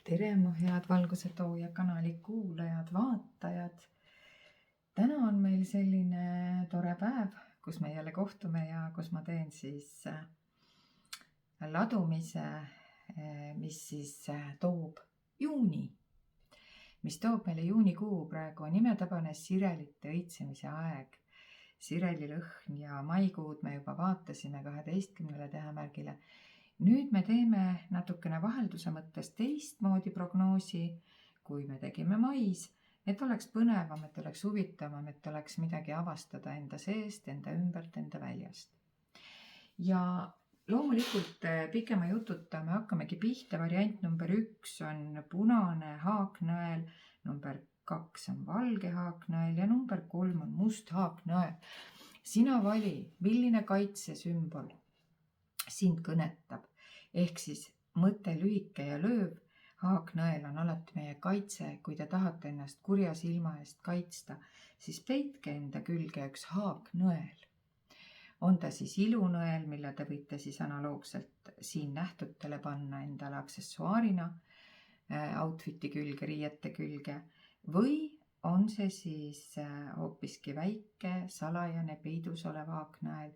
tere, mu head Valguse Tooja kanali kuulajad, vaatajad. Täna on meil selline tore päev, kus me jälle kohtume ja kus ma teen siis ladumise, mis siis toob juuni. Mis toob meile juunikuu. Praegu on imetabane sirelite õitsemise aeg. Sirelilõhn ja maikuud me juba vaatasime 12. tähemärgile. Nüüd me teeme natukene vahelduse mõttes teistmoodi prognoosi, kui me tegime mais, et oleks põnevam, et oleks huvitavam, et oleks midagi avastada enda seest, enda ümbert, enda väljast. Ja loomulikult pikema jututa me hakkamegi pihta. Variant number 1 on punane haaknõel, number 2 on valge haaknõel ja number 3 on must haaknõel. Sina vali, milline kaitsesümbol sind kõnetab, ehk siis mõte lühike ja lööv. Haaknõel on alati meie kaitse. Kui te tahate ennast kurja silma eest kaitsta, siis peitke enda külge üks haaknõel. On ta siis ilunõel, mille te võite siis analoogselt siin nähtutele panna endale aksessuaarina outfiti külge, riiete külge, või on see siis hoopiski väike, salajane, peidus olev haaknõel.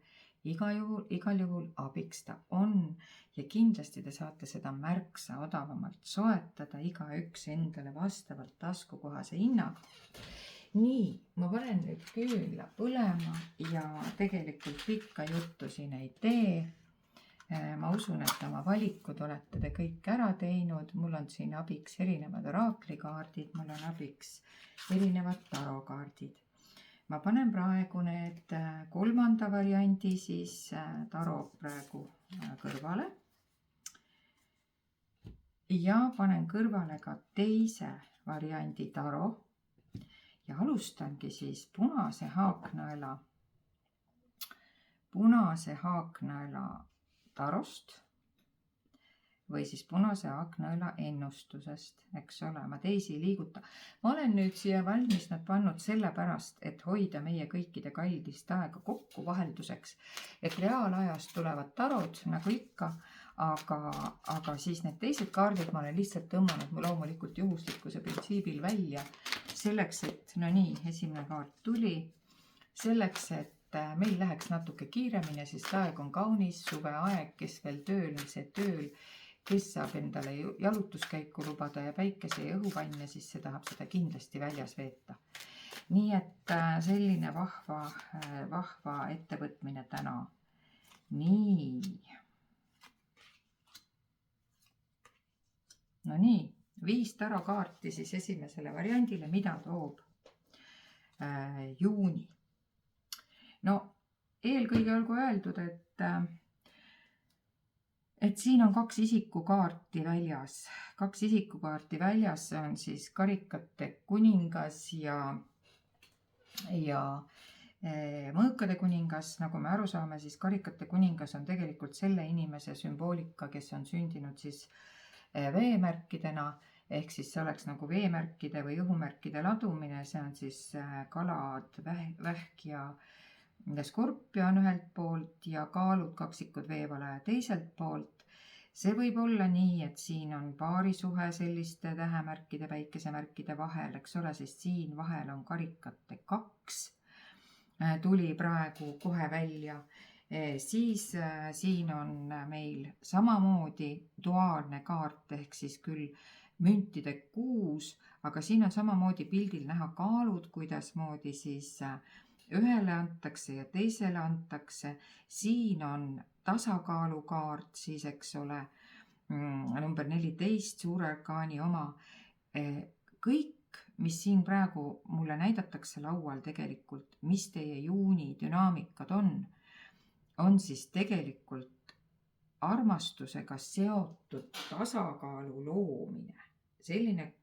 Igal juhul abiks ta on ja kindlasti te saate seda märksa odavamalt soetada, igaüks endale vastavalt taskukohase hinnaga. Nii, ma panen nüüd küünla põlema ja tegelikult pikka juttu siin ei tee. Ma usun, et oma valikud olete te kõik ära teinud. Mul on siin abiks erinevad oraaklikaardid, mul on abiks erinevad tarokaardid. Ma panen praegu need 3. variandi siis taro praegu kõrvale ja panen kõrvale ka 2. variandi taro ja alustangi siis punase haaknõela tarost või siis punase haaknõela ennustusest, eks ole, ma teisi ei liiguta. Ma olen nüüd siia valmis nad pannud sellepärast, et hoida meie kõikide kaldist aega kokku vahelduseks, et reaalajas tulevad tarod nagu ikka, aga siis need teised kaardid ma olen lihtsalt tõmmanud mu loomulikult juhuslikkuse printsiibil välja. Selleks, et no nii, esimene kaart tuli, selleks, et meil läheks natuke kiiremini, sest aeg on kaunis, suveaeg, kes veel tööl, see tööl, kes saab endale jalutuskäiku lubada ja päikese ja õhuvanne, siis see tahab seda kindlasti väljas veeta. Nii et selline vahva ettevõtmine täna. Nii. No nii, 5 tarokaarti siis esimesele variandile, mida toob juuni. No eelkõige olgu öeldud, et siin on 2 isikukaarti väljas. 2 isikukaarti väljas on siis karikate kuningas ja mõõkade kuningas. Nagu me aru saame, siis karikate kuningas on tegelikult selle inimese sümboolika, kes on sündinud siis veemärkidena, ehk siis see oleks nagu veemärkide või õhumärkide ladumine. See on siis kalad, vähk ja skorpion ühelt poolt ja kaalud, kaksikud, veevalaja teiselt poolt. See võib olla nii, et siin on paarisuhe selliste tähemärkide, päikesemärkide vahel, eks ole, sest siin vahel on karikate 2. Tuli praegu kohe välja. Siis siin on meil samamoodi duaalne kaart, ehk siis küll müntide 6, aga siin on samamoodi pildil näha kaalud, kuidasmoodi siis ühele antakse ja teisele antakse. Siin on tasakaalukaart siis, eks ole, number 14, suure arkaani oma. Kõik, mis siin praegu mulle näidatakse laual tegelikult, mis teie juuni dünaamikad on siis tegelikult armastusega seotud tasakaalu loomine. Selline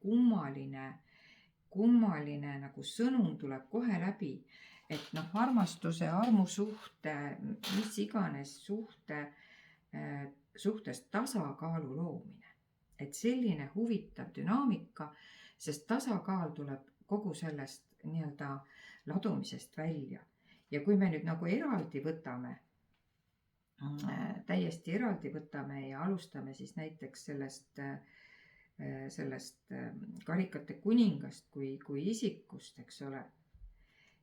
kummaline nagu sõnum tuleb kohe läbi, et armastuse, armusuhte, mis iganes suhtes tasakaalu loomine. Et selline huvitav dünaamika, sest tasakaal tuleb kogu sellest nii-öelda ladumisest välja. Ja kui me nüüd nagu eraldi võtame, täiesti eraldi võtame ja alustame siis näiteks sellest sellest karikate kuningast kui isikust, eks ole,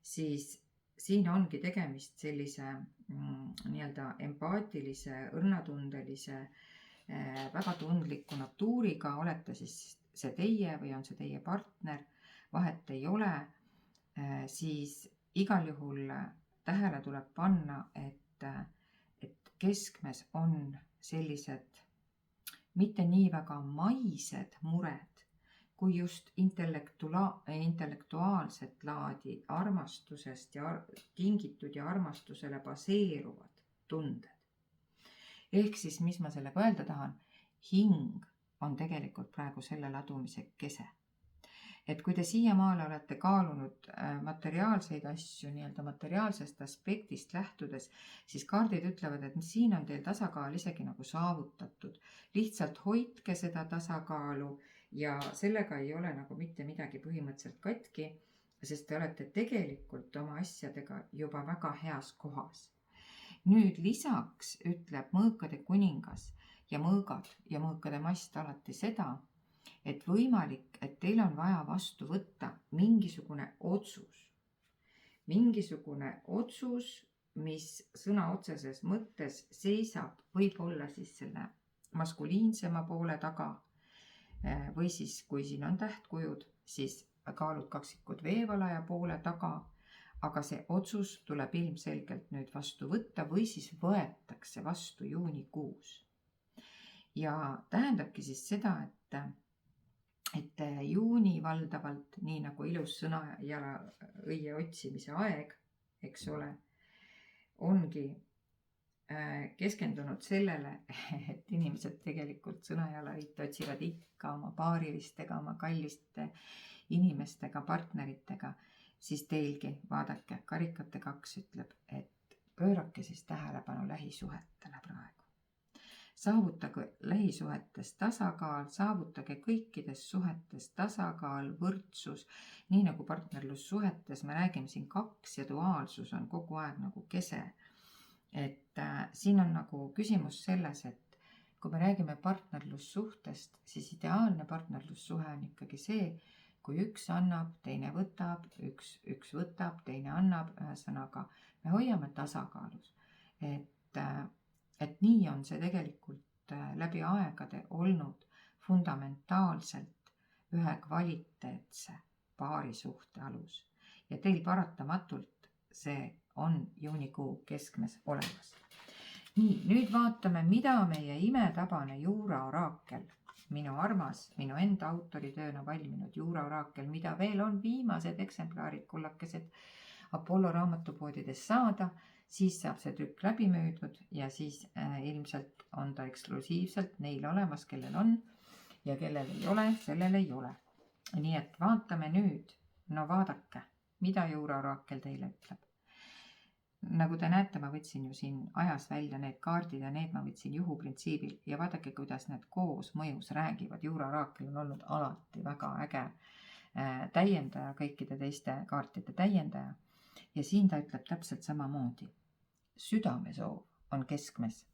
siis siin ongi tegemist sellise nii-öelda empaatilise, õrnatundelise, väga tundliku natuuriga, olete siis see teie või on see teie partner, vahet ei ole, siis igal juhul tähele tuleb panna, et keskmes on sellised mitte nii väga maised mured, kui just intellektuaalset laadi armastusest tingitud ja armastusele baseeruvad tunded. Ehk siis, mis ma sellega öelda tahan, hing on tegelikult praegu selle ladumise kese. Et kui te siiamaale olete kaalunud materiaalseid asju nii-öelda materiaalsest aspektist lähtudes, siis kaardid ütlevad, et siin on teil tasakaal isegi nagu saavutatud. Lihtsalt hoidke seda tasakaalu ja sellega ei ole nagu mitte midagi põhimõtteliselt katki, sest te olete tegelikult oma asjadega juba väga heas kohas. Nüüd lisaks ütleb mõõkade kuningas ja mõõgad ja mõõkade mast alati seda, et võimalik, et teil on vaja vastu võtta mingisugune otsus. Mingisugune otsus, mis sõna otseses mõttes seisab võib-olla siis selle maskuliinsema poole taga või siis, kui siin on tähtkujud, siis kaalud kaksikud veevalaja poole taga, aga see otsus tuleb ilmselgelt nüüd vastu võtta või siis võetakse vastu juunikuus. Ja tähendabki siis seda, et juuni valdavalt, nii nagu ilus sõnajala õie otsimise aeg, eks ole, ongi keskendunud sellele, et inimesed tegelikult sõnajala õite otsivad ikka oma paarilistega, oma kalliste inimestega, partneritega, siis teilgi, vaadake, karikate 2 ütleb, et pöörake siis tähelepanu lähisuhetele praegu. Saavutage lähisuhetes tasakaal, saavutage kõikides suhetes tasakaal, võrdsus, nii nagu partnerlussuhetes, me räägime siin 2 ja duaalsus on kogu aeg nagu kese. Et siin on nagu küsimus selles, et kui me räägime partnerlussuhtest, siis ideaalne partnerlussuhe on ikkagi see, kui üks annab, teine võtab, üks võtab, teine annab, ühesõnaga me hoiame tasakaalus. Et nii on see tegelikult läbi aegade olnud fundamentaalselt ühe kvaliteetse paarisuhte alus. Ja teil paratamatult see on juunikuu keskmes olemas. Nii, nüüd vaatame, mida meie imetabane juuraoraakel, minu armas, minu enda autoritööna valminud juuraoraakel, mida veel on viimased eksemplaarid kullakesed Apollo raamatupoodides saada, siis saab see trükk läbi müüdud ja siis ilmselt on ta eksklusiivselt neil olemas, kellel on ja kellel ei ole, sellel ei ole. Nii et vaatame nüüd, no vaadake, mida juuraoraakel teile ütleb. Nagu te näete, ma võtsin ju siin ajas välja need kaardid ja need ma võtsin juhuprintsiibil ja vaadake, kuidas need koos mõjus räägivad. Juuraoraakel on olnud alati väga äge täiendaja, kõikide teiste kaartide täiendaja. Ja siin ta ütleb täpselt samamoodi. Südamesoov on keskmes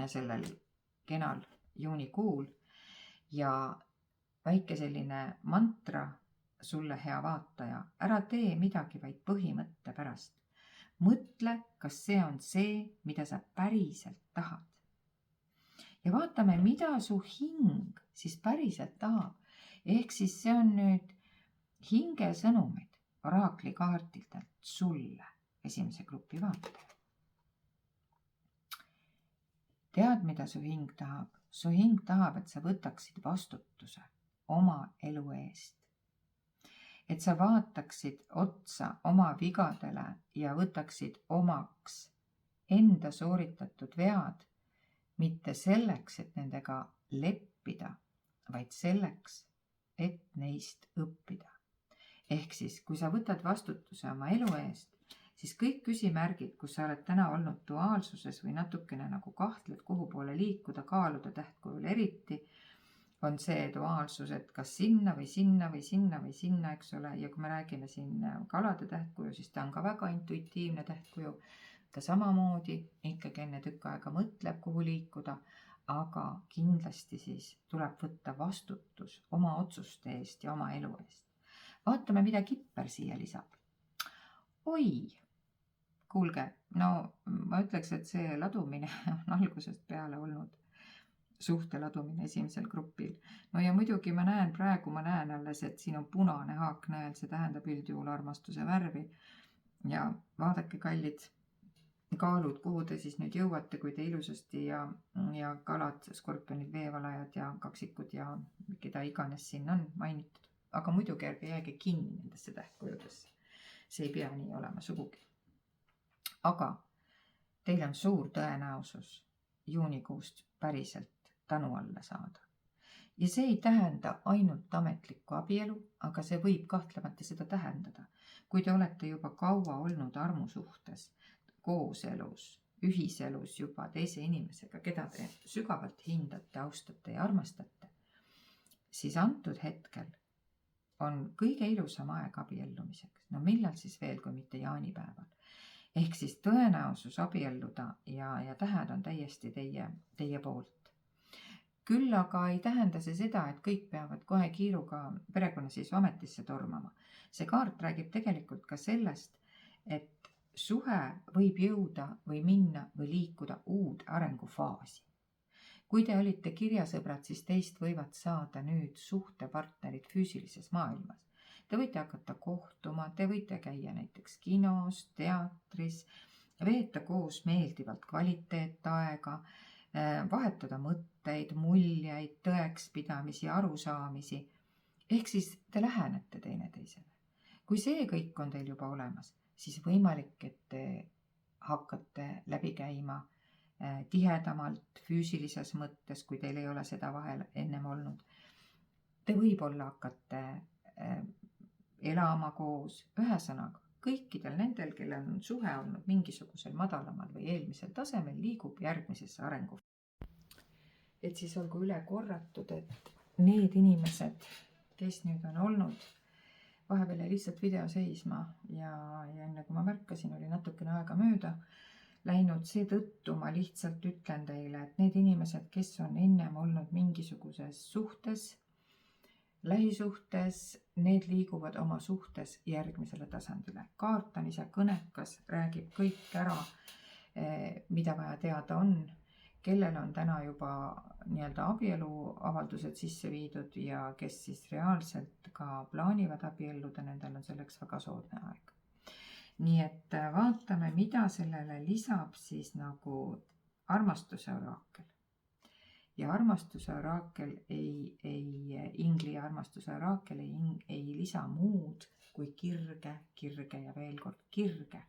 sellel kenal juunikuul ja väike selline mantra sulle, hea vaataja, ära tee midagi vaid põhimõtte pärast. Mõtle, kas see on see, mida sa päriselt tahad. Ja vaatame, mida su hing siis päriselt tahab. Ehk siis see on nüüd hingesõnumid oraakli kaartidelt sulle, esimese grupi vaataja. Tead, mida su hing tahab? Su hing tahab, et sa võtaksid vastutuse oma elu eest. Et sa vaataksid otsa oma vigadele ja võtaksid omaks enda sooritatud vead, mitte selleks, et nendega leppida, vaid selleks, et neist õppida. Ehk siis, kui sa võtad vastutuse oma elu eest, siis kõik küsimärgid, kus sa oled täna olnud duaalsuses või natukene nagu kahtled, kuhu poole liikuda, kaaluda tähtkujul eriti, on see duaalsus, et kas sinna või sinna või sinna või sinna, eks ole. Ja kui me räägime siin kalade tähtkuju, siis ta on ka väga intuitiivne tähtkuju. Ta samamoodi ikkagi enne tükk aega mõtleb, kuhu liikuda, aga kindlasti siis tuleb võtta vastutus oma otsuste eest ja oma elu eest. Vaatame, mida Kipper siia lisab. Oi, kuulge, no ma ütleks, et see ladumine on algusest peale olnud suhte ladumine esimesel grupil. No ja muidugi ma näen alles, et siin on punane haaknõel, see tähendab üldjuhul armastuse värvi. Ja vaadake, kallid kaalud, kuhu te siis nüüd jõuate, kui te ilusasti ja kalad, skorpionid, veevalajad ja kaksikud ja keda iganes siin on mainitud. Aga muidugi ärge jääge kinni nendesse tähtkujudesse. See ei pea nii olema sugugi. Aga teil on suur tõenäosus juunikuust päriselt tänu alla saada. Ja see ei tähenda ainult ametlikku abielu, aga see võib kahtlemata seda tähendada. Kui te olete juba kaua olnud armusuhtes, kooselus, ühiselus juba teise inimesega, keda te sügavalt hindate, austate ja armastate, siis antud hetkel on kõige ilusam aeg abiellumiseks. No millal siis veel, kui mitte jaanipäeval. Ehk siis tõenäosus abielluda ja tähed on täiesti teie poolt. Küll aga ei tähenda see seda, et kõik peavad kohe kiiruga perekonna siis ametisse tormama. See kaart räägib tegelikult ka sellest, et suhe võib jõuda või minna või liikuda uude arengufaasi. Kui te olite kirjasõbrad, siis teist võivad saada nüüd suhtepartnerid füüsilises maailmas. Te võite hakata kohtuma, te võite käia näiteks kinos, teatris, veeta koos meeldivalt kvaliteetaega, vahetada mõtteid, muljeid, tõekspidamisi, arusaamisi. Ehk siis te lähenete teineteisele. Kui see kõik on teil juba olemas, siis võimalik, et te hakkate läbi käima tihedamalt füüsilises mõttes, kui teil ei ole seda vahel ennem olnud. Te võib-olla hakkate elama koos, ühesõnaga. Kõikidel nendel, kellel on suhe olnud mingisugusel madalamal või eelmisel tasemel, liigub järgmisesse arengu. Et siis olgu üle korratud, et need inimesed, kes nüüd on olnud, vahepeal jäi lihtsalt video seisma ja enne kui ma märkasin, oli natukene aega mööda läinud, seetõttu ma lihtsalt ütlen teile, et need inimesed, kes on ennem olnud mingisuguses suhtes, lähisuhtes, need liiguvad oma suhtes järgmisele tasandile. Kaart on ise kõnekas, räägib kõik ära, mida vaja teada on, kellel on täna juba nii-öelda abieluavaldused sisse viidud ja kes siis reaalselt ka plaanivad abielluda, nendel on selleks väga soodne aeg. Nii et vaatame, mida sellele lisab siis nagu armastuse oraakel. Ja armastuse oraakel ingli armastuse oraakel ei lisa muud kui kirge ja veel kord kirge.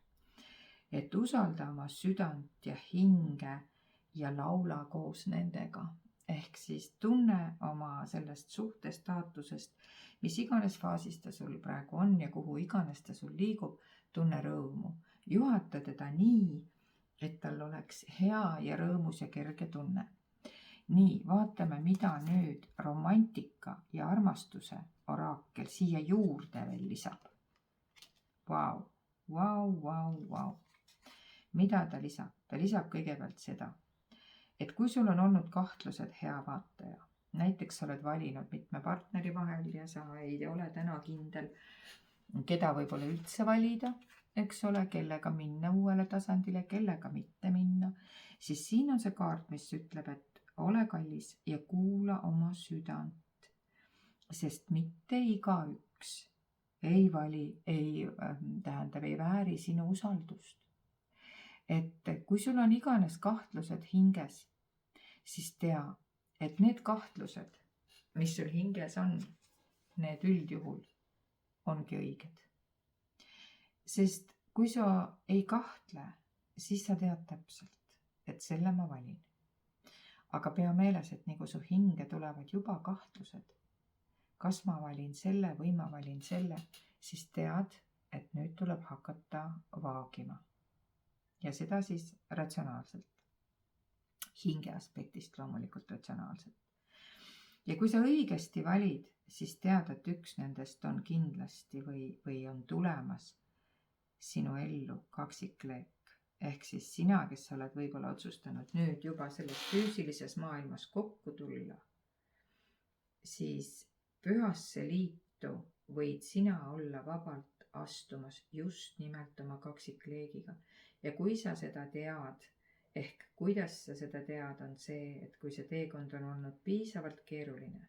Et usalda oma südant ja hinge ja laula koos nendega. Ehk siis tunne oma sellest suhtestaatusest, mis iganes faasis ta sul praegu on ja kuhu iganes ta sul liigub, tunne rõõmu. Juhata teda nii, et tal oleks hea ja rõõmus ja kerge tunne. Nii, vaatame, mida nüüd romantika ja armastuse oraakel siia juurde veel lisab. Vau. Mida ta lisab? Ta lisab kõigepealt seda, et kui sul on olnud kahtlused, hea vaataja, näiteks sa oled valinud mitme partneri vahel ja sa ei ole täna kindel, keda võib-olla üldse valida, eks ole, kellega minna uuele tasandile, kellega mitte minna, siis siin on see kaart, mis ütleb, et ole kallis ja kuula oma südant, sest mitte igaüks ei vali, ei vääri sinu usaldust. Et kui sul on iganes kahtlused hinges, siis tea, et need kahtlused, mis sul hinges on, need üldjuhul ongi õiged. Sest kui sa ei kahtle, siis sa tead täpselt, et selle ma valin. Aga pea meeles, et nagu su hinge tulevad juba kahtlused, kas ma valin selle või ma valin selle, siis tead, et nüüd tuleb hakata vaagima. Ja seda siis ratsionaalselt. Hinge aspektist loomulikult ratsionaalselt. Ja kui sa õigesti valid, siis tead, et üks nendest on kindlasti või on tulemas sinu ellu kaksikleek. ehk siis sina, kes sa oled võib-olla otsustanud nüüd juba selles füüsilises maailmas kokku tulla, siis pühasse liitu võid sina olla vabalt astumas just nimelt oma kaksikleegiga. Ja kui sa seda tead, ehk kuidas sa seda tead, on see, et kui see teekond on olnud piisavalt keeruline,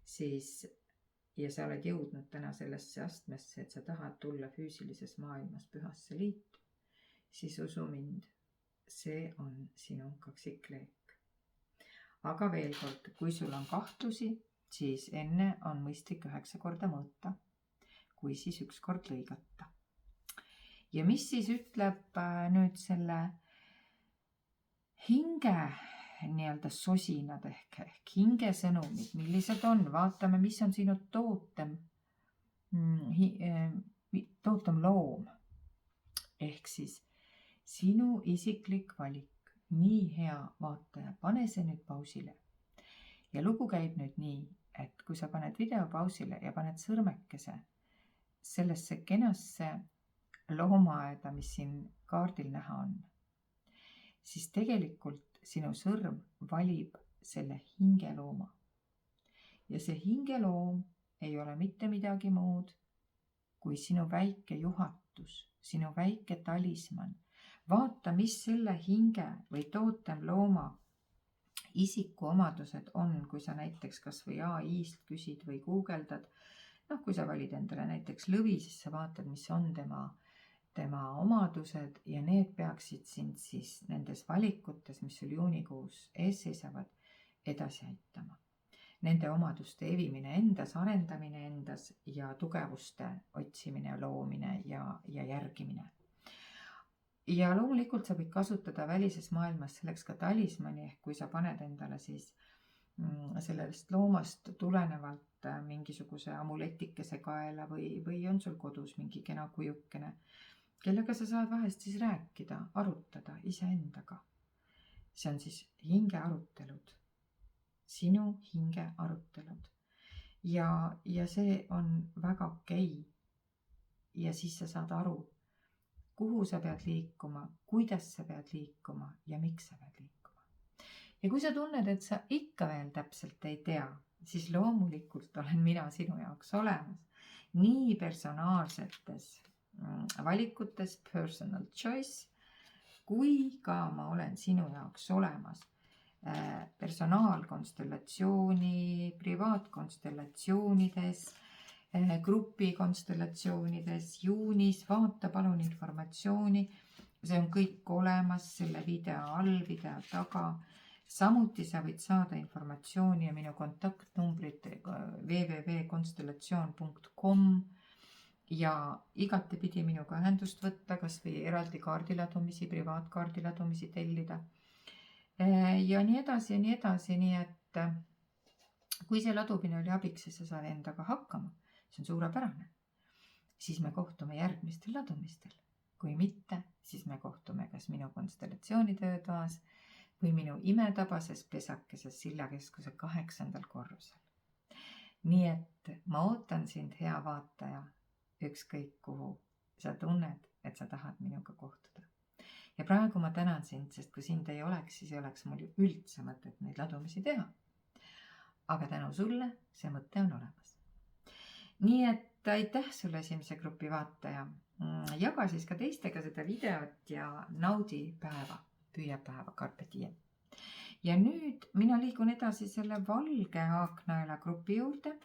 siis ja sa oled jõudnud täna sellesse astmesse, et sa tahad tulla füüsilises maailmas pühasse liitu, siis usu mind, see on sinu kaksikleek. Aga veel kord, kui sul on kahtlusi, siis enne on mõistlik 9 korda mõõta, kui siis 1 kord lõigata. Ja mis siis ütleb nüüd selle hinge nii-öelda sosinad ehk hingesõnumid, millised on, vaatame, mis on sinu tootem loom. Ehk siis sinu isiklik valik, nii hea vaataja, pane see nüüd pausile. Ja lugu käib nüüd nii, et kui sa paned video pausile ja paned sõrmekese sellesse kenasse loomaaeda, mis siin kaardil näha on, siis tegelikult sinu sõrm valib selle hingelooma. Ja see hingeloom ei ole mitte midagi muud kui sinu väike juhatus, sinu väike talisman. Vaata, mis selle hinge või tootem looma isikuomadused on, kui sa näiteks kas või AI-st küsid või guugeldad. Kui sa valid endale näiteks lõvi, siis sa vaatad, mis on tema omadused ja need peaksid sind siis nendes valikutes, mis sul juunikuus ees seisavad, edasi aitama. Nende omaduste evimine endas, arendamine endas ja tugevuste otsimine, loomine ja järgimine. Ja loomulikult sa võid kasutada välises maailmas selleks ka talismani, ehk kui sa paned endale siis sellest loomast tulenevalt mingisuguse amuletikese kaela või on sul kodus mingi kena kujukene, kellega sa saad vahest siis rääkida, arutada iseendaga. See on siis hingearutelud, sinu hingearutelud. Ja see on väga okei. Ja siis sa saad aru, kuhu sa pead liikuma, kuidas sa pead liikuma ja miks sa pead liikuma. Ja kui sa tunned, et sa ikka veel täpselt ei tea, siis loomulikult olen mina sinu jaoks olemas. Nii personaalsetes valikutes, personal choice, kui ka ma olen sinu jaoks olemas personaalkonstellatsiooni, privaatkonstellatsioonides, grupikonstellatsioonides, juunis, vaata palun informatsiooni, see on kõik olemas selle video all, video taga. Samuti sa võid saada informatsiooni ja minu kontaktnumbrid www.constellation.com ja igatepidi minuga ühendust võtta, kas või eraldi kaardiladumisi, privaatkaardiladumisi tellida. Ja nii edasi, nii et kui see ladumine oli abiks ja sa saad endaga hakkama, see on suurepärane, siis me kohtume järgmistel ladumistel. Kui mitte, siis me kohtume kas minu konstellatsiooni töötoas või minu imetabases pesakeses Sillakeskuse 8. korrusel. Nii et ma ootan sind, hea vaataja, ükskõik kuhu sa tunned, et sa tahad minuga kohtuda. Ja praegu ma tänan sind, sest kui sind ei oleks, siis ei oleks mul üldse mõtet neid ladumisi teha. Aga tänu sulle see mõte on olemas. Nii et aitäh sulle esimese grupi vaataja. Jaga siis ka teistega seda videot ja naudi päeva, püüa päeva, carpe diem. Ja nüüd mina liigun edasi selle valge haaknaela grupi juurde,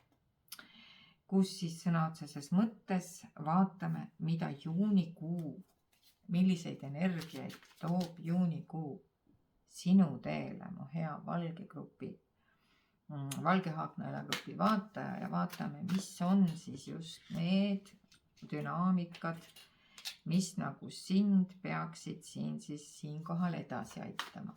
kus siis sõna otseses mõttes vaatame, mida juunikuu, milliseid energiaid toob juunikuu sinu teele, mu hea valge haaknaela grupi vaataja ja vaatame, mis on siis just need dünaamikad, mis nagu sind peaksid siinkohal edasi aitama.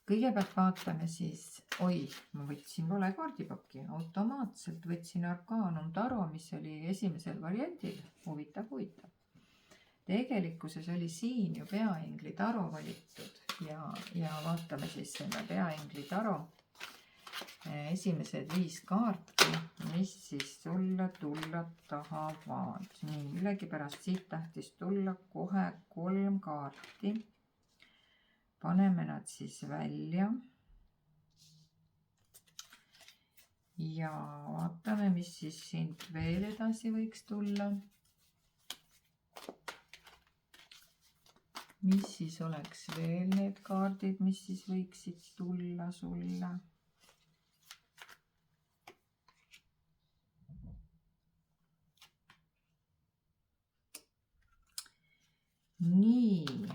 Kõigepealt vaatame siis, ma võtsin vale kaardipaki, automaatselt võtsin Arcanum Taro, mis oli esimesel variandil, huvitav. Tegelikkuses oli siin ju peaingli Taro valitud ja vaatame siis selle peaingli Taro esimesed 5 kaarti, mis siis sulle tulla tahavad. Nii, millegipärast siit tahtis tulla kohe 3 kaarti. Paneme nad siis välja. Ja vaatame, mis siis sind veel edasi võiks tulla. Mis siis oleks veel need kaardid, mis siis võiksid tulla sulle? Nii,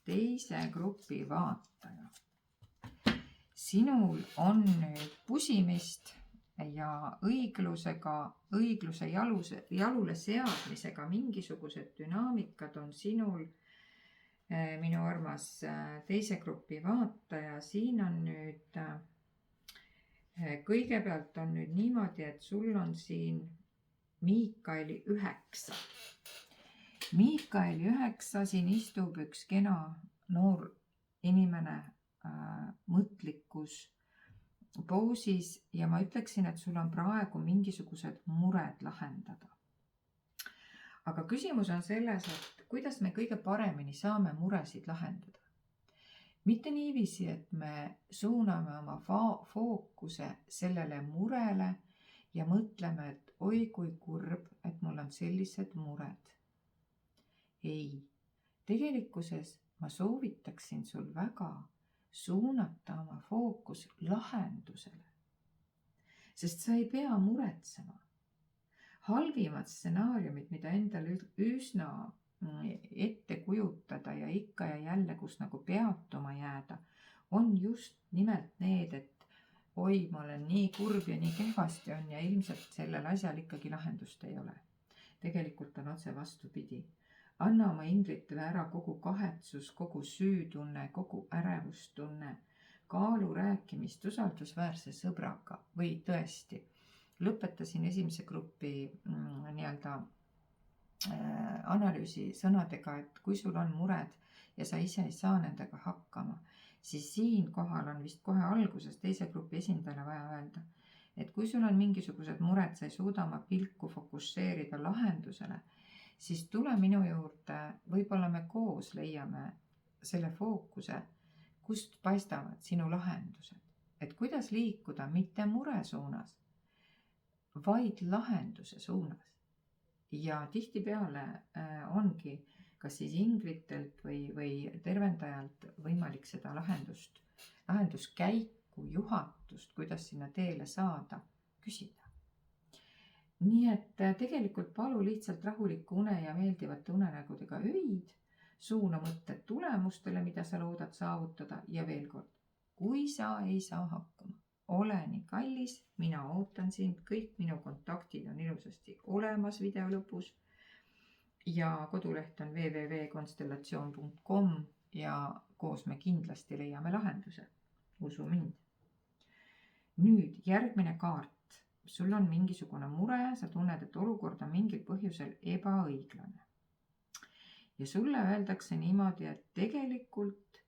teise grupi vaataja. Sinul on nüüd pusimist ja õigluse jalule seadmisega mingisugused dünaamikad on sinul, minu armas teise grupi vaataja. Siin on nüüd, kõigepealt on nüüd niimoodi, et sul on siin Miikaeli 9. Miikaeli 9, siin istub üks kena noor inimene mõtlikus poosis ja ma ütleksin, et sul on praegu mingisugused mured lahendada. Aga küsimus on selles, et kuidas me kõige paremini saame muresid lahendada. Mitte niiviisi, et me suuname oma fookuse sellele murele ja mõtleme, et oi kui kurb, et mul on sellised mured. Ei, tegelikkuses ma soovitaksin sul väga suunata oma fookus lahendusele, sest sa ei pea muretsema. Halvimad stsenaariumid, mida endale üsna ette kujutada ja ikka ja jälle, kus nagu peatuma jääda, on just nimelt need, et oi, ma olen nii kurb ja nii kehvasti on ja ilmselt sellel asjal ikkagi lahendust ei ole. Tegelikult on otse vastupidi. Anna oma inglitele ära kogu kahetsus, kogu süütunne, kogu ärevustunne, kaalu rääkimist usaldusväärse sõbraga või tõesti. Lõpetasin esimese grupi analüüsi sõnadega, et kui sul on mured ja sa ise ei saa nendega hakkama, siis siin kohal on vist kohe alguses teise grupi esindajale vaja öelda, et kui sul on mingisugused mured, sa ei suuda oma pilku fokusseerida lahendusele, siis tule minu juurde, võib-olla me koos leiame selle fookuse, kust paistavad sinu lahendused. Et kuidas liikuda mitte mure suunas, vaid lahenduse suunas. Ja tihtipeale ongi kas siis inglitelt või tervendajalt võimalik seda lahenduskäiku, juhatust, kuidas sinna teele saada, küsida. Nii et tegelikult palu lihtsalt rahulikku une ja meeldivate unenägudega öid, suuna mõtted tulemustele, mida sa loodad saavutada ja veel kord, kui sa ei saa hakkama, ole nii kallis, mina ootan sind, kõik minu kontaktid on ilusasti olemas video lõpus ja koduleht on www.constellation.com ja koos me kindlasti leiame lahenduse, usu mind. Nüüd järgmine kaart. Sul on mingisugune mure, sa tunned, et olukord on mingil põhjusel ebaõiglane. Ja sulle öeldakse niimoodi, et tegelikult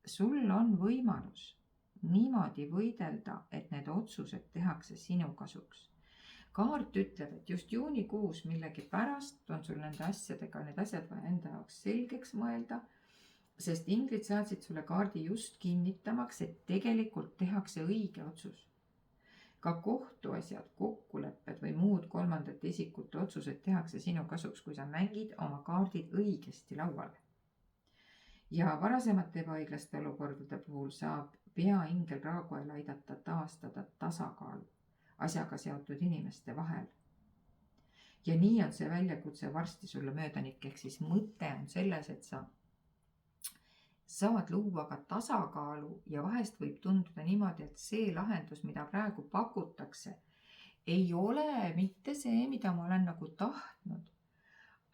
sul on võimalus niimoodi võidelda, et need otsused tehakse sinu kasuks. Kaart ütleb, et just juunikuus millegipärast on sul nende asjadega, need asjad vaja enda jaoks selgeks mõelda, sest inglid saatsid sulle kaardi just kinnitamaks, et tegelikult tehakse õige otsus. Ka kohtuasjad, kokkulepped või muud kolmandate isikute otsused tehakse sinu kasuks, kui sa mängid oma kaardid õigesti lauale. Ja varasemate ebaõiglaste olukordade puhul saab peaingel Raaguel aidata taastada tasakaalu asjaga seotud inimeste vahel. Ja nii on see väljakutse varsti sulle möödanik, ehk siis mõte on selles, et sa saad luua ka tasakaalu ja vahest võib tunduda niimoodi, et see lahendus, mida praegu pakutakse, ei ole mitte see, mida ma olen nagu tahtnud.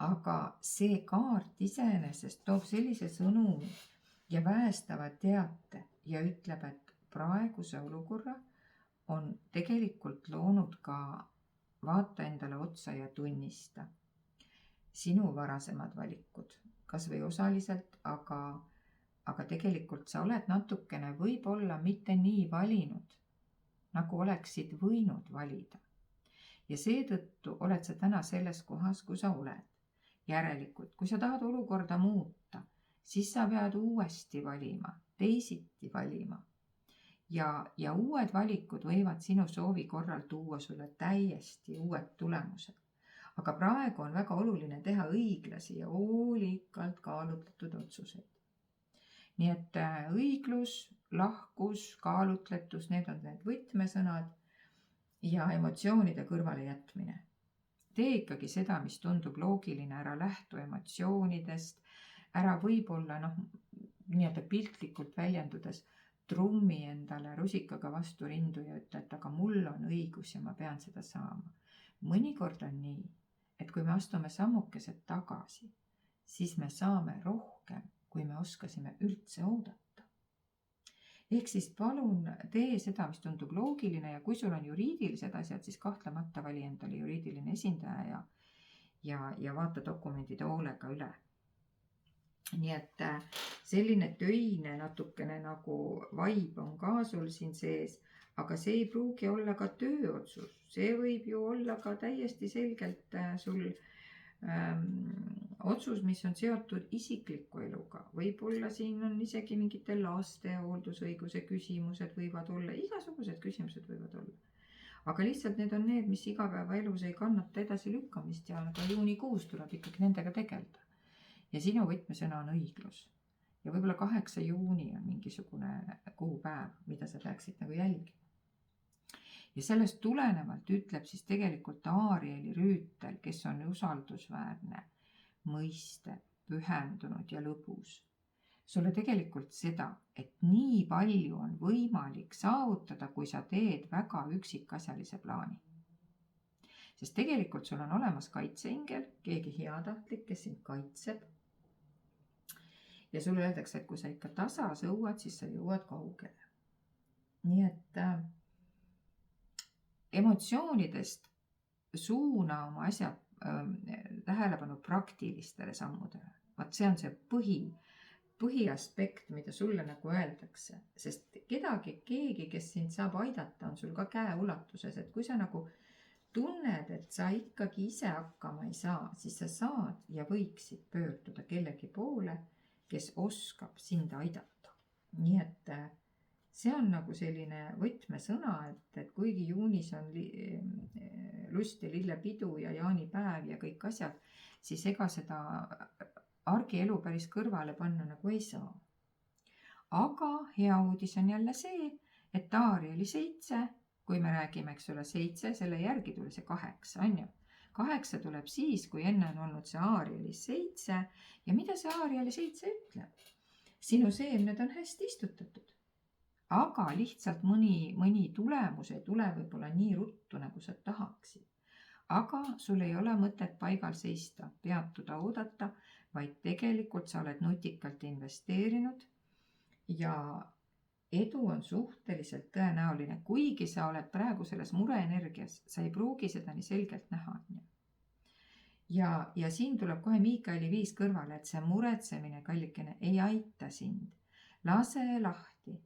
Aga see kaart iseenesest toob sellise sõnumi ja väestava teate ja ütleb, et praeguse olukorra on tegelikult loonud ka vaata endale otsa ja tunnista sinu varasemad valikud, kas või osaliselt, aga tegelikult sa oled natukene võib-olla mitte nii valinud nagu oleksid võinud valida. Ja seetõttu oled sa täna selles kohas, kus sa oled. Järelikult, kui sa tahad olukorda muuta, siis sa pead uuesti valima, teisiti valima. Ja uued valikud võivad sinu soovi korral tuua sulle täiesti uued tulemused. Aga praegu on väga oluline teha õiglasi ja hoolikalt kaalutletud otsuseid. Nii et õiglus, lahkus, kaalutletus, need on need võtmesõnad ja emotsioonide kõrvale jätmine. Tee ikkagi seda, mis tundub loogiline, ära lähtu emotsioonidest, ära võib-olla nii-öelda piltlikult väljendudes trummi endale rusikaga vastu rindu ja ütle, et aga mul on õigus ja ma pean seda saama. Mõnikord on nii, et kui me astume sammukesed tagasi, siis me saame rohkem, kui me oskasime üldse oodata. Ehk siis palun tee seda, mis tundub loogiline ja kui sul on juriidilised asjad, siis kahtlemata vali endale juriidiline esindaja ja vaata dokumendid hoolega üle. Nii et selline töine natukene nagu vibe on ka sul siin sees, aga see ei pruugi olla ka tööotsus. See võib ju olla ka täiesti selgelt sul otsus, mis on seotud isikliku eluga. Võib-olla siin on isegi mingite laste hooldusõiguse küsimused võivad olla, igasugused küsimused võivad olla. Aga lihtsalt need on need, mis igapäevaelus ei kannata edasi lükkamist ja ka juunikuus tuleb ikkagi nendega tegeleda. Ja sinu võtmesõna on õiglus. Ja võib-olla 8. juuni on mingisugune kuupäev, mida sa peaksid nagu jälgima. Ja sellest tulenevalt ütleb siis tegelikult Aarieli Rüütel, kes on usaldusväärne, mõistev, pühendunud ja lõbus. Sulle tegelikult seda, et nii palju on võimalik saavutada, kui sa teed väga üksikasjalise plaani. Sest tegelikult sul on olemas kaitseingel, keegi heatahtlik, kes sind kaitseb. Ja sulle öeldakse, et kui sa ikka tasa sõuad, siis sa jõuad kaugele. Nii et emotsioonidest suuna oma asjad tähelepanu praktilistele sammudele. Vaat see on see põhiaspekt, mida sulle nagu öeldakse. Sest keegi, kes sind saab aidata, on sul ka käeulatuses. Et kui sa nagu tunned, et sa ikkagi ise hakkama ei saa, siis sa saad ja võiksid pöörduda kellegi poole, kes oskab sind aidata. Nii et see on nagu selline võtmesõna, et kuigi juunis on lust ja lillepidu ja jaanipäev ja kõik asjad, siis ega seda argielu päris kõrvale panna nagu ei saa. Aga hea uudis on jälle see, et Aarieli 7, kui me räägime, eks ole 7, selle järgi tuli see 8, on ju. 8 tuleb siis, kui enne on olnud see Aarieli 7 ja mida see Aarieli 7 ütleb? Sinu seemned on hästi istutatud. Aga lihtsalt mõni tulemus ei tule võib-olla nii ruttu, nagu sa tahaksid. Aga sul ei ole mõtet paigal seista, peatuda, oodata, vaid tegelikult sa oled nutikalt investeerinud ja edu on suhteliselt tõenäoline, kuigi sa oled praegu selles mureenergias, sa ei pruugi seda nii selgelt näha. Ja siin tuleb kohe Miikaeli 5 kõrvale, et see muretsemine, kallikene, ei aita sind. Lase lahti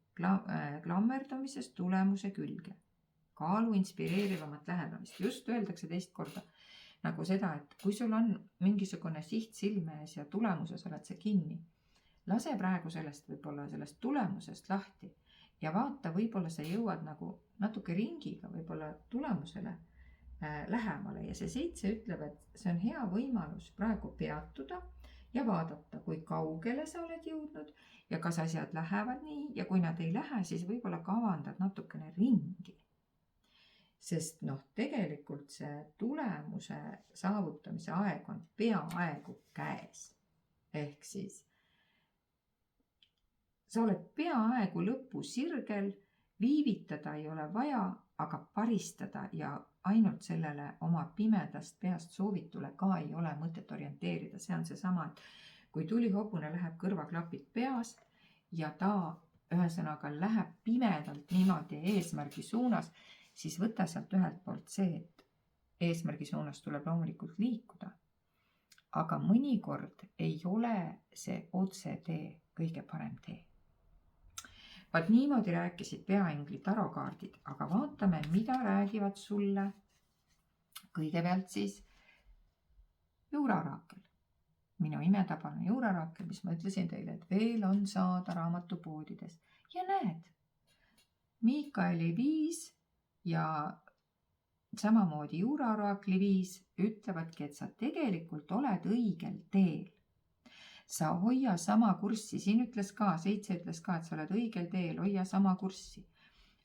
klammerdumisest tulemuse külge. Kaalu inspireerivamat lähenemist. Just öeldakse teist korda nagu seda, et kui sul on mingisugune siht silme ees ja tulemuses oled sa kinni, lase praegu sellest tulemusest lahti ja vaata, võib-olla sa jõuad nagu natuke ringiga võib-olla tulemusele lähemale. Ja see 7 ütleb, et see on hea võimalus praegu peatuda ja vaadata, kui kaugele sa oled jõudnud ja kas asjad lähevad nii ja kui nad ei lähe, siis võib-olla kavandad natukene ringi. Sest tegelikult see tulemuse saavutamise aeg on peaaegu käes. Ehk siis sa oled peaaegu lõpusirgel, viivitada ei ole vaja, aga paristada ja ainult sellele oma pimedast peast soovitule ka ei ole mõtet orienteerida. See on seesama, et kui tulihobune läheb kõrvaklapid peas ja ta ühesõnaga läheb pimedalt niimoodi eesmärgi suunas, siis võta sealt ühelt poolt see, et eesmärgi suunas tuleb loomulikult liikuda. Aga mõnikord ei ole see otsetee kõige parem tee. Vaat niimoodi rääkisid peaingli tarokaardid, aga vaata vaatame, mida räägivad sulle kõigepealt siis juuraraakel. Minu imetabane juuraraakel, mis ma ütlesin teile, et veel on saada raamatupoodides. Ja näed, Miikaeli 5 ja samamoodi juuraraakli 5 ütlevadki, et sa tegelikult oled õigel teel. Sa hoia sama kurssi, siin ütles ka, 7 ütles ka, et sa oled õigel teel, hoia sama kurssi.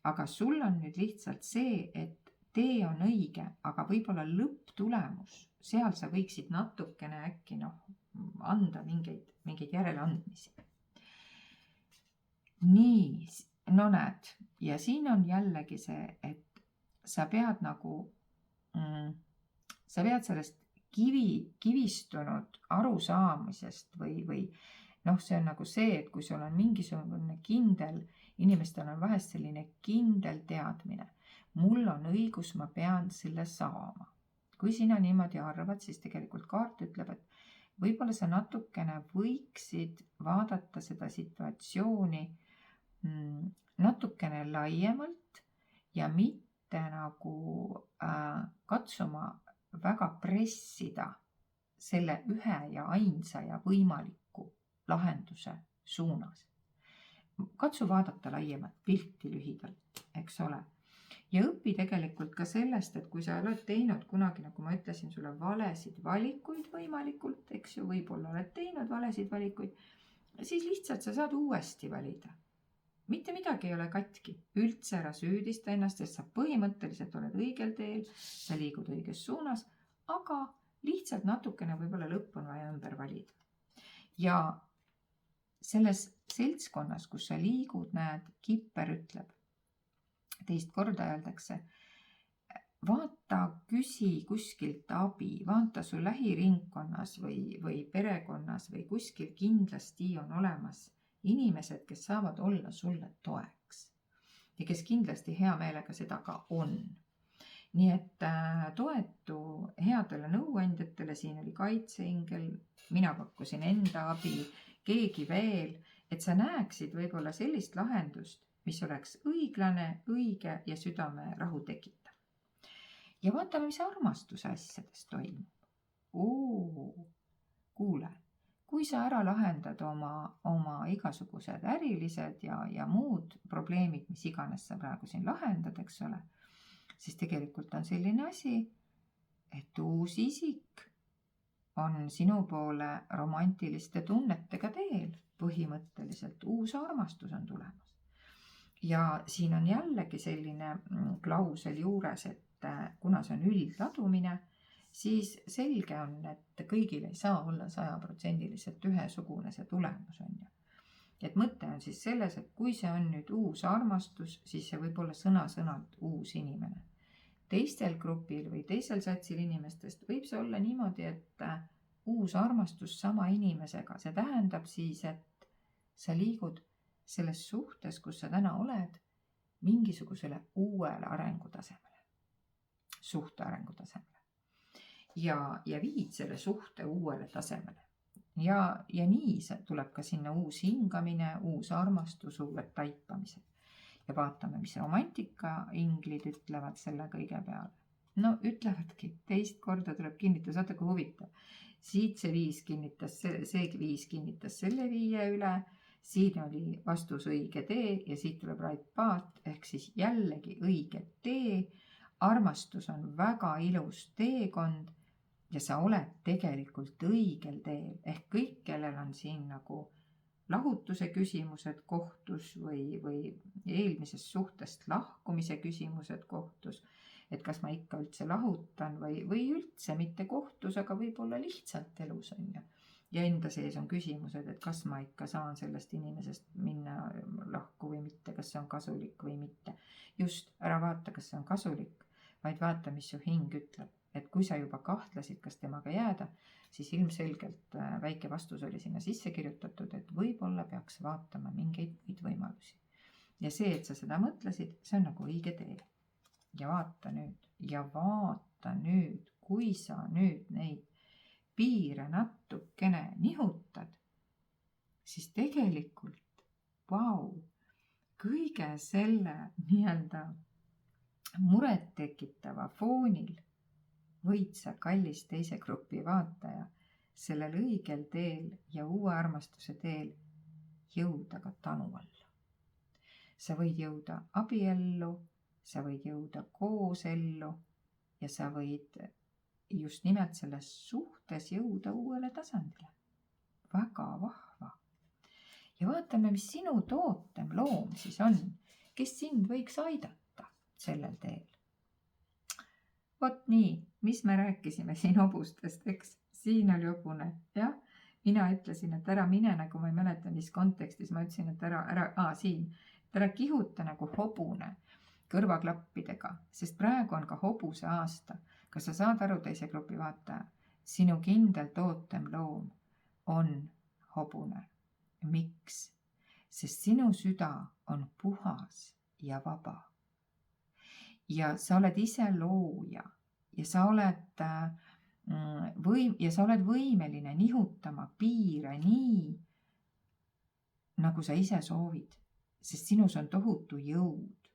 Aga sul on nüüd lihtsalt see, et tee on õige, aga võib-olla lõpptulemus, seal sa võiksid natukene äkki anda mingeid järeleandmisi. Nii, no näed, ja siin on jällegi see, et sa pead sellest kivistunud arusaamisest või see on see, et kui sul on mingisugune kindel, inimestel on vahest selline kindel teadmine, mul on õigus, ma pean selle saama. Kui sina niimoodi arvad, siis tegelikult kaart ütleb, et võib-olla sa natukene võiksid vaadata seda situatsiooni natukene laiemalt ja mitte katsuma väga pressida selle ühe ja ainsa ja võimaliku lahenduse suunas. Katsu vaadata laiemat pilti lühidalt, eks ole. Ja õpi tegelikult ka sellest, et kui sa oled teinud kunagi, nagu ma ütlesin sulle, valesid valikuid võimalikult, eks ju, võib-olla oled teinud valesid valikuid, siis lihtsalt sa saad uuesti valida. Mitte midagi ei ole katki, üldse ära süüdista ennast, sest sa põhimõtteliselt oled õigel teel, sa liigud õiges suunas, aga lihtsalt natukene võib-olla lõpp on vaja ümber valida. Ja selles seltskonnas, kus sa liigud, näed, kipper ütleb, teist korda öeldakse, vaata, küsi kuskilt abi, vaata su lähiringkonnas või perekonnas või kuskil kindlasti on olemas inimesed, kes saavad olla sulle toeks ja kes kindlasti hea meelega seda ka on. Nii et toetu headele nõuandjatele, siin oli kaitseingel, mina pakkusin enda abi, keegi veel, et sa näeksid võib-olla sellist lahendust, mis oleks õiglane, õige ja südame rahu tekitav. Ja vaatame, mis armastuse asjades toimub. Kuule, kui sa ära lahendad oma igasugused ärilised ja muud probleemid, mis iganes sa praegu siin lahendad, eks ole, siis tegelikult on selline asi, et uus isik on sinu poole romantiliste tunnetega teel, põhimõtteliselt uus armastus on tulemas. Ja siin on jällegi selline klausel juures, et kuna see on üldladumine, siis selge on, et kõigil ei saa olla 100% ühesugune see tulemus on ju. Et mõte on siis selles, et kui see on nüüd uus armastus, siis see võib olla sõna-sõnalt uus inimene. Teistel grupil või teisel satsil inimestest võib see olla niimoodi, et uus armastus sama inimesega, see tähendab siis, et sa liigud selles suhtes, kus sa täna oled, mingisugusele uuele arengutasemele, suhte arengutasemele. Ja viid selle suhte uuele tasemele. Ja nii tuleb ka sinna uus hingamine, uus armastus, uued taipamised. Ja vaatame, mis romantika inglid ütlevad selle kõige peale. No ütlevadki, teist korda tuleb kinnitus, vaata kui huvitav. Siit see 5 kinnitas, see 5 kinnitas selle 5 üle, siin oli vastus õige tee ja siit tuleb right path, ehk siis jällegi õige tee. Armastus on väga ilus teekond ja sa oled tegelikult õigel teel, ehk kõik, kellel on siin nagu lahutuse küsimused kohtus või eelmisest suhtest lahkumise küsimused kohtus, et kas ma ikka üldse lahutan või üldse mitte kohtus, aga võib-olla lihtsalt elus on ju. Ja enda sees on küsimused, et kas ma ikka saan sellest inimesest minna lahku või mitte, kas see on kasulik või mitte. Just, ära vaata, kas see on kasulik, vaid vaata, mis su hing ütleb. Et kui sa juba kahtlesid, kas temaga jääda, siis ilmselgelt väike vastus oli sinna sisse kirjutatud, et võib-olla peaks vaatama mingeid muid võimalusi. Ja see, et sa seda mõtlesid, see on nagu õige tee. Ja vaata nüüd, kui sa nüüd neid piire natukene nihutad, siis tegelikult, kõige selle nii-öelda muret tekitava foonil võid sa, kallis teise grupi vaataja, sellel õigel teel ja uue armastuse teel jõuda ka tanu alla. Sa võid jõuda abiellu, sa võid jõuda koosellu ja sa võid just nimelt selles suhtes jõuda uuele tasandile. Väga vahva. Ja vaatame, mis sinu tootem loom siis on, kes sind võiks aidata sellel teel. Vot nii, mis me rääkisime siin hobustest, eks? Siin oli hobune, jah? Mina ütlesin, et ära mine, nagu ma ei mäleta, mis kontekstis ma ütlesin, et ära kihuta nagu hobune kõrvaklappidega, sest praegu on ka hobuse aasta. Kas sa saad aru, teise grupi vaataja? Sinu kindel tootem loom on hobune. Miks? Sest sinu süda on puhas ja vaba. Ja sa oled ise looja ja sa oled võimeline nihutama piire nii, nagu sa ise soovid, sest sinus on tohutu jõud.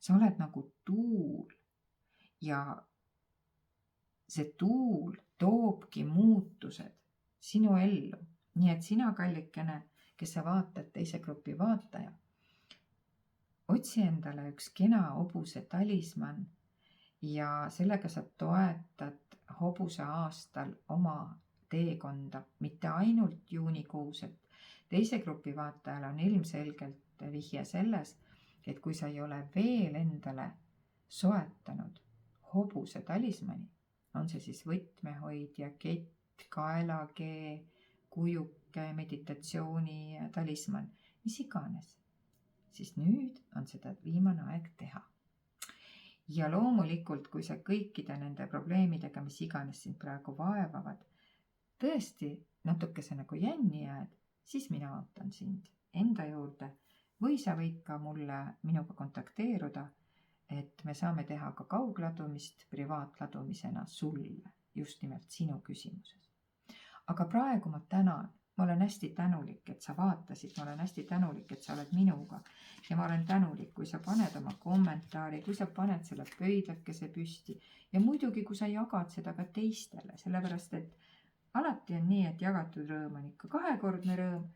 Sa oled nagu tuul ja see tuul toobki muutused sinu ellu. Nii et sina, kallikene, kes sa vaatad teise grupi vaataja, otsi endale üks kena hobuse talisman ja sellega sa toetad hobuse aastal oma teekonda, mitte ainult juunikuus, et teise grupi vaatajal on ilmselgelt vihje selles, et kui sa ei ole veel endale soetanud hobuse talismani, on see siis võtmehoidja, kett, kaelakee, kujuke, meditatsiooni talisman, mis iganes, siis nüüd on seda viimane aeg teha. Ja loomulikult, kui sa kõikide nende probleemidega, mis iganes sind praegu vaevavad, tõesti natukese nagu jänni jääd, siis mina ootan sind enda juurde või sa võid ka minuga kontakteeruda, et me saame teha ka kaugladumist privaatladumisena sulle, just nimelt sinu küsimuses. Aga praegu ma tänan, ma olen hästi tänulik, et sa vaatasid, ma olen hästi tänulik, et sa oled minuga ja ma olen tänulik, kui sa paned oma kommentaari, kui sa paned selle pöidlakese püsti ja muidugi, kui sa jagad seda ka teistele, sellepärast et alati on nii, et jagatud rõõm on ikka kahekordne rõõm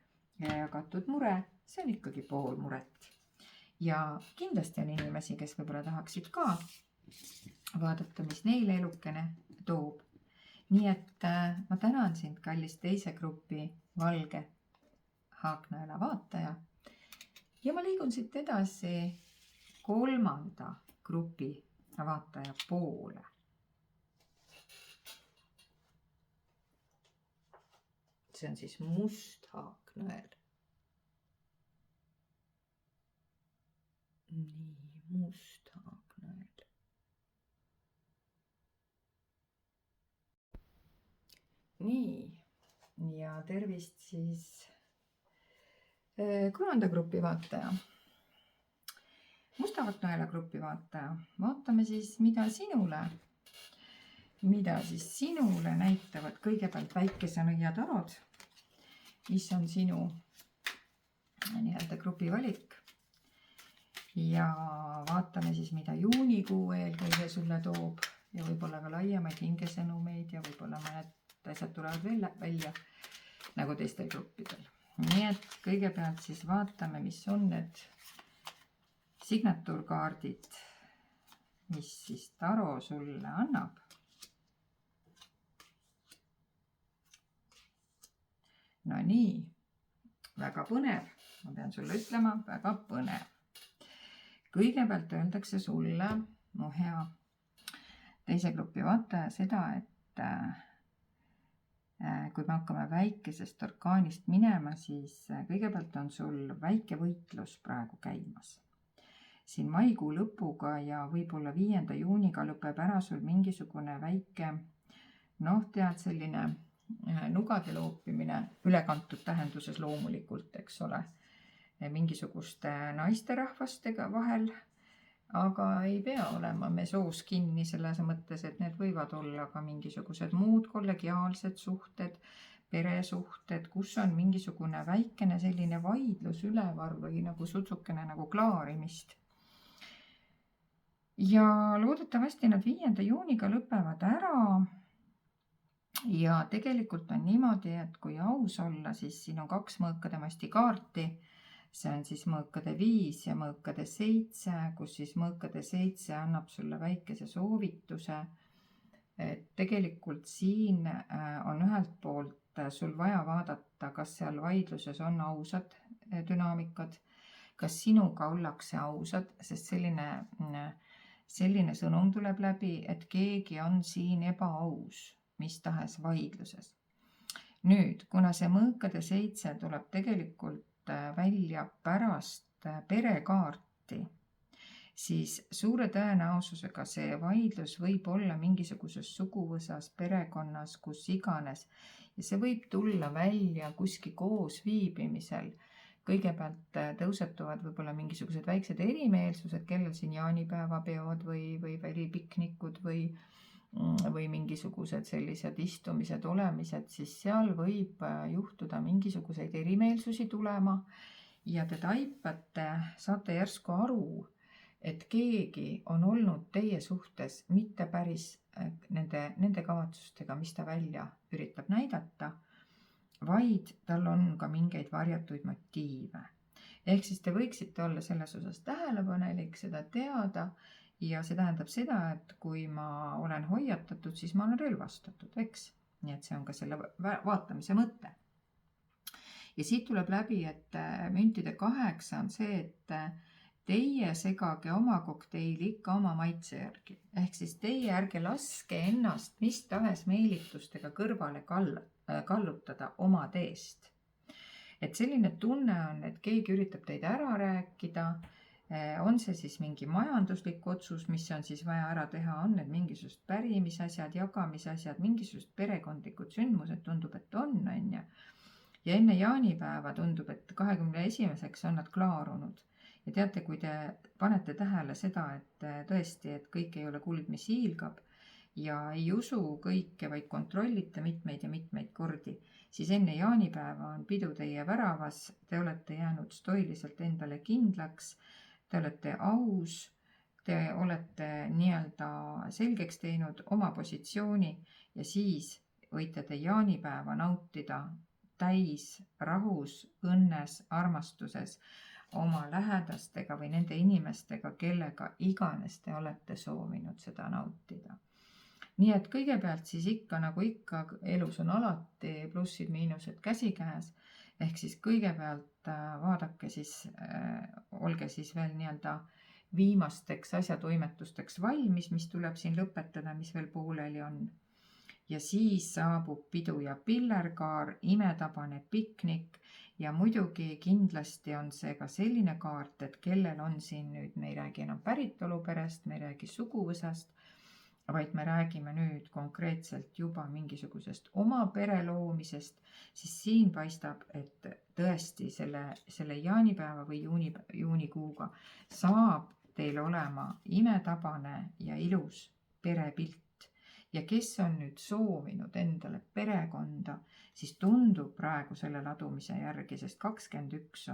ja jagatud mure, see on ikkagi pool muret. Ja kindlasti on inimesi, kes võib-olla tahaksid ka vaadata, mis neile elukene toob. Nii et ma tänan sind, kallis teise grupi valge haaknaela vaataja. Ja ma liigun siit edasi kolmanda grupi vaataja poole. See on siis must haaknõel. Nii, must haaknõel. Nii, ja tervist siis kolmanda grupi vaataja. Musta haaknõela grupi vaataja. Vaatame siis, mida sinule näitavad kõigepealt väikesenõiatarod, mis on sinu nii-öelda grupi valik. Ja vaatame siis, mida juunikuu eelkõige sulle toob ja võib-olla ka laiemaid hingesõnumeid ja võib-olla mõned asjad tulevad veel välja nagu teistel gruppidel. Nii et kõigepealt siis vaatame, mis on need signatuurkaardid, mis siis taro sulle annab. No nii, väga põnev, ma pean sulle ütlema, väga põnev. Kõigepealt öeldakse sulle, mu hea teise grupi vaataja, seda, et kui me hakkame väikesest orkaanist minema, siis kõigepealt on sul väike võitlus praegu käimas. Siin maikuu lõpuga ja võib-olla 5. juuniga lõpeb ära sul mingisugune väike, tead selline nugade loopimine, ülekantud tähenduses loomulikult, eks ole, mingisuguste naisterahvastega vahel, aga ei pea olema me soos kinni selles mõttes, et need võivad olla ka mingisugused muud kollegiaalsed suhted, peresuhted, kus on mingisugune väikene selline vaidlus üleval või nagu sutsukene nagu klaarimist. ja loodetavasti nad 5. juuniga lõpevad ära. Ja tegelikult on niimoodi, et kui aus olla, siis siin on 2 mõõkade masti kaarti. See on siis mõõkade 5 ja mõõkade 7, kus siis mõõkade 7 annab sulle väikese soovituse. Et tegelikult siin on ühelt poolt sul vaja vaadata, kas seal vaidluses on ausad dünaamikad, kas sinuga ollakse ausad, sest selline sõnum tuleb läbi, et keegi on siin ebaaus mis tahes vaidluses. Nüüd, kuna see mõõkade 7 tuleb tegelikult välja pärast perekaarti, siis suure tõenäosusega see vaidlus võib olla mingisuguses suguvõsas, perekonnas, kus iganes. Ja see võib tulla välja kuskil koos viibimisel. Kõigepealt tõusetuvad võib-olla mingisugused väiksed erimeelsused, kellel siin jaanipäevapeod või piknikud või mingisugused sellised istumised, olemised, siis seal võib juhtuda mingisuguseid erimeelsusi tulema ja te taipate, saate järsku aru, et keegi on olnud teie suhtes mitte päris nende kavatsustega, mis ta välja üritab näidata, vaid tal on ka mingeid varjatuid motiive. Ehk siis te võiksite olla selles osas tähelepanelik, seda teada. Ja see tähendab seda, et kui ma olen hoiatatud, siis ma olen relvastatud, eks? Nii et see on ka selle vaatamise mõte. Ja siit tuleb läbi, et müntide 8 on see, et teie segage oma kokteili ikka oma maitse järgi. Ehk siis teie ärge laske ennast mis tahes meelitustega kõrvale kallutada oma teest. Et selline tunne on, et keegi üritab teid ära rääkida, on see siis mingi majanduslik otsus, mis on siis vaja ära teha, on need mingisugused pärimisasjad, jagamisasjad, mingisugused perekondlikud sündmused tundub, et on. Ja enne jaanipäeva tundub, et 21. on nad klaarunud. Ja teate, kui te panete tähele seda, et tõesti, et kõik ei ole kuld, mis hiilgab ja ei usu kõike, vaid kontrollite mitmeid ja mitmeid kordi, siis enne jaanipäeva on pidu teie väravas, te olete jäänud stoiliselt endale kindlaks, te olete aus, te olete nii-öelda selgeks teinud oma positsiooni ja siis võite te jaanipäeva nautida täis rahus, õnnes, armastuses oma lähedastega või nende inimestega, kellega iganes te olete soovinud seda nautida. Nii et kõigepealt siis ikka, nagu ikka, elus on alati plussid, miinused käsikäes. Ehk siis kõigepealt vaadake siis, olge siis veel nii-öelda viimasteks asjatoimetusteks valmis, mis tuleb siin lõpetada, mis veel pooleli on. Ja siis saabub pidu ja pillerkaar, imetabane piknik ja muidugi kindlasti on see ka selline kaart, et kellel on siin nüüd, me ei räägi enam päritoluperest, me ei räägi suguvõsast, vaid me räägime nüüd konkreetselt juba mingisugusest oma pere loomisest, siis siin paistab, et tõesti selle jaanipäeva või juunikuuga saab teil olema imetabane ja ilus perepilt. Ja kes on nüüd soovinud endale perekonda, siis tundub praegu selle ladumise järgi, sest 21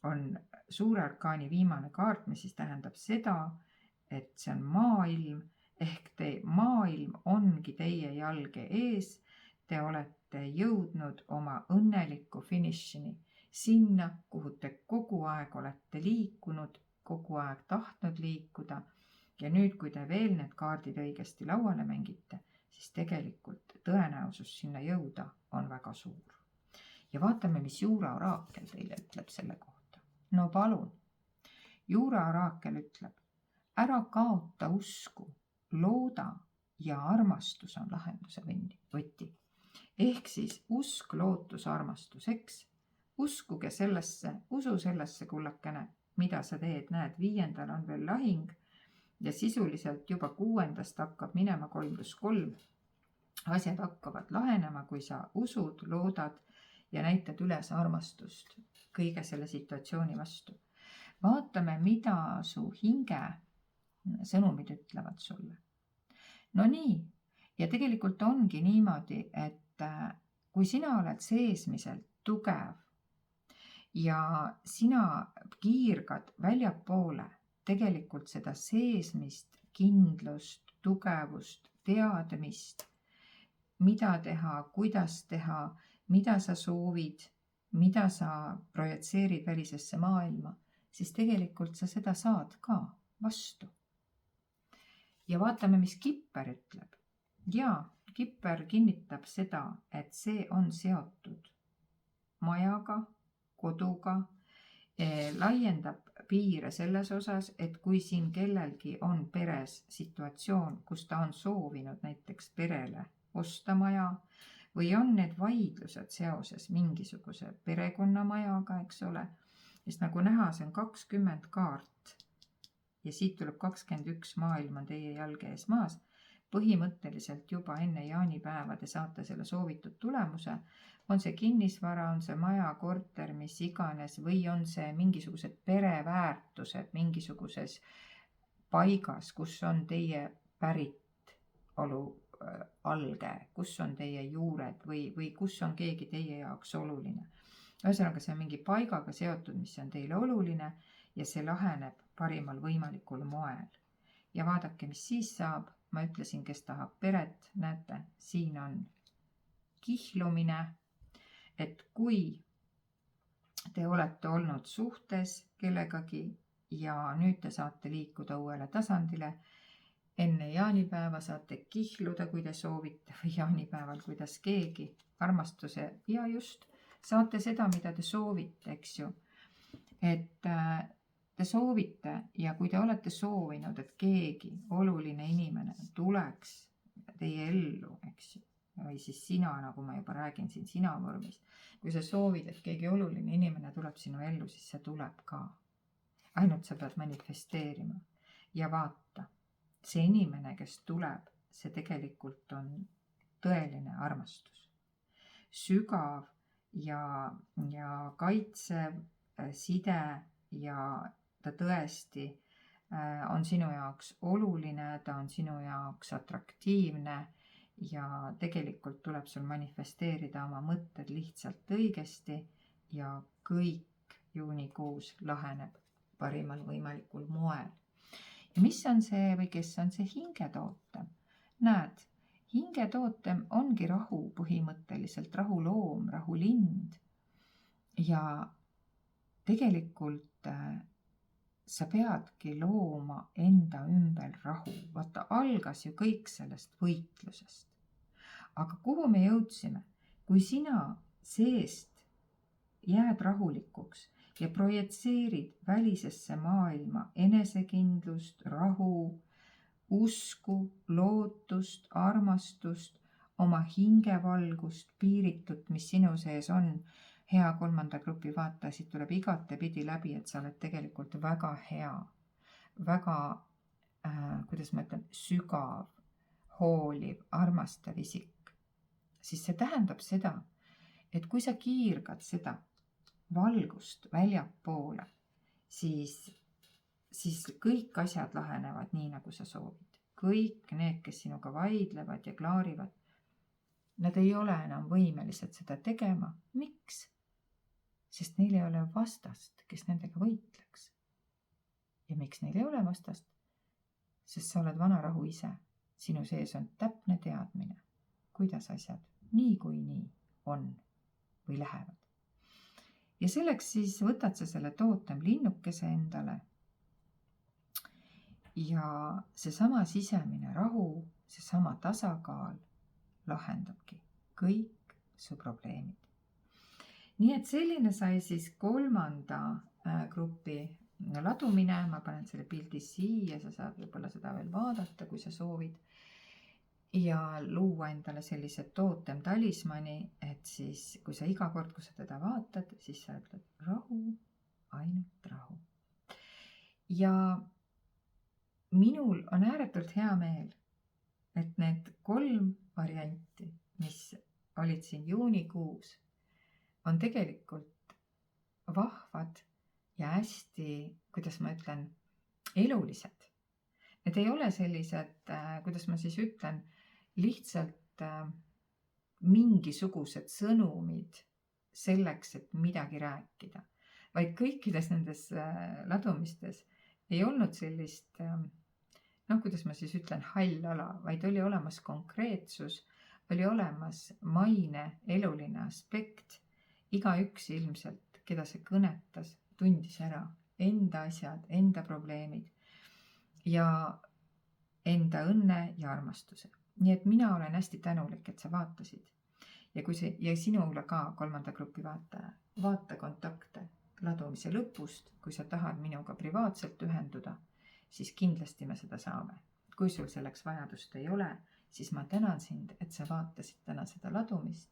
on suure arkaani viimane kaart, mis siis tähendab seda, et see on maailm, ehk maailm ongi teie jalge ees, te olete jõudnud oma õnneliku finišini, sinna, kuhu te kogu aeg olete liikunud, kogu aeg tahtnud liikuda ja nüüd, kui te veel need kaardid õigesti lauale mängite, siis tegelikult tõenäosus sinna jõuda on väga suur. Ja vaatame, mis Juura oraakel teile ütleb selle kohta. No palun, Juura oraakel ütleb, ära kaota usku, looda ja armastus on lahenduse võti. Ehk siis usk, lootus, armastus, eks? Uskuge sellesse, usu sellesse, kullakene, mida sa teed, näed, 5. on veel lahing ja sisuliselt juba 6. hakkab minema 3+3. Asjad hakkavad lahenema, kui sa usud, loodad ja näitad üles armastust kõige selle situatsiooni vastu. Vaatame, mida su hinge sõnumid ütlevad sulle. No nii, ja tegelikult ongi niimoodi, et kui sina oled seesmiselt tugev ja sina kiirgad väljapoole, tegelikult seda seesmist, kindlust, tugevust, teadmist, mida teha, kuidas teha, mida sa soovid, mida sa projitseerid välisesse maailma, siis tegelikult sa seda saad ka vastu. Ja vaatame, mis Kipper ütleb. Ja Kipper kinnitab seda, et see on seotud majaga, koduga, laiendab piire selles osas, et kui siin kellelgi on peres situatsioon, kus ta on soovinud näiteks perele osta maja või on need vaidlused seoses mingisuguse perekonnamajaga, eks ole, sest nagu näha, see on 20 kaart ja siit tuleb 21 maailm on teie jalge ees maas. Põhimõtteliselt juba enne jaanipäeva te saate selle soovitud tulemuse. On see kinnisvara, on see maja, korter, mis iganes, või on see mingisugused pereväärtused mingisuguses paigas, kus on teie päritolu alge, kus on teie juured või kus on keegi teie jaoks oluline. Ühesõnaga, see on mingi paigaga seotud, mis on teile oluline ja see laheneb parimal võimalikul moel. Ja vaadake, mis siis saab. Ma ütlesin, kes tahab peret, näete, siin on kihlumine, et kui te olete olnud suhtes kellegagi ja nüüd te saate liikuda uuele tasandile, enne jaanipäeva saate kihluda, kui te soovite, või jaanipäeval, kuidas keegi, armastuse ja just saate seda, mida te soovite, eks ju, et te soovite ja kui te olete soovinud, et keegi oluline inimene tuleks teie ellu, eks ju, või siis sina, nagu ma juba räägin siin sina vormis, kui sa soovid, et keegi oluline inimene tuleb sinu ellu, siis see tuleb ka. Ainult sa pead manifesteerima ja vaata, see inimene, kes tuleb, see tegelikult on tõeline armastus. Sügav ja kaitsev side ja ta tõesti on sinu jaoks oluline, ta on sinu jaoks atraktiivne ja tegelikult tuleb sul manifesteerida oma mõtted lihtsalt õigesti ja kõik juunikuus laheneb parimal võimalikul moel. Ja mis on see või kes on see hingetootem? Näed, hingetootem ongi rahu põhimõtteliselt, rahuloom, rahulind ja tegelikult sa peadki looma enda ümber rahu. Vaata, algas ju kõik sellest võitlusest. Aga kuhu me jõudsime? Kui sina seest jääd rahulikuks ja projitseerid välisesse maailma enesekindlust, rahu, usku, lootust, armastust, oma hingevalgust, piiritut, mis sinu sees on, hea 3. grupi vaata, siit tuleb igatepidi läbi, et sa oled tegelikult väga hea, väga, kuidas ma ütlen, sügav, hooliv, armastav isik. Siis see tähendab seda, et kui sa kiirgad seda valgust väljapoole, siis kõik asjad lahenevad nii, nagu sa soovid. Kõik need, kes sinuga vaidlevad ja klaarivad, nad ei ole enam võimelised seda tegema. Miks? Sest neil ei ole vastast, kes nendega võitleks. Ja miks neil ei ole vastast? Sest sa oled vana rahu ise. Sinu sees on täpne teadmine, kuidas asjad niikuinii on või lähevad. Ja selleks siis võtad sa selle tootem linnukese endale ja seesama sisemine rahu, seesama tasakaal lahendabki kõik su probleemid. Nii et selline sai siis 3. grupi ladumine. Ma panen selle pildi siia, sa saad võib-olla seda veel vaadata, kui sa soovid. Ja luua endale sellise tootem talismani, et siis kui sa iga kord, kui sa teda vaatad, siis sa ütled rahu, ainult rahu. Ja minul on ääretult hea meel, et need 3 varianti, mis olid siin juunikuus, on tegelikult vahvad ja hästi, kuidas ma ütlen, elulised. Need ei ole sellised, kuidas ma siis ütlen, lihtsalt mingisugused sõnumid selleks, et midagi rääkida, vaid kõikides nendes ladumistes ei olnud sellist, kuidas ma siis ütlen, hall ala, vaid oli olemas konkreetsus, oli olemas maine eluline aspekt. Igaüks ilmselt, keda see kõnetas, tundis ära enda asjad, enda probleemid ja enda õnne ja armastuse. Nii et mina olen hästi tänulik, et sa vaatasid. Ja sinule ka, 3. grupi vaataja, vaata kontakte ladumise lõpust. Kui sa tahad minuga privaatselt ühenduda, siis kindlasti me seda saame. Kui sul selleks vajadust ei ole, siis ma tänan sind, et sa vaatasid täna seda ladumist.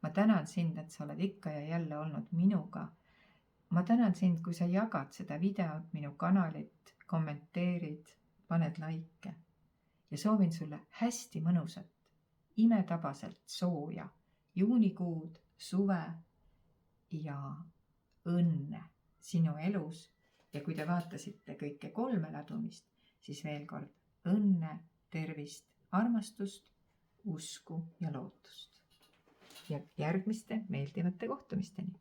Ma tänan sind, et sa oled ikka ja jälle olnud minuga. Ma tänan sind, kui sa jagad seda videot, minu kanalit, kommenteerid, paned like. Ja soovin sulle hästi mõnusat, imetabaselt sooja juunikuud, suve ja õnne sinu elus. Ja kui te vaatasite kõike 3 ladumist, siis veel kord õnne, tervist, armastust, usku ja lootust. Ja järgmiste meeldivate kohtumisteni.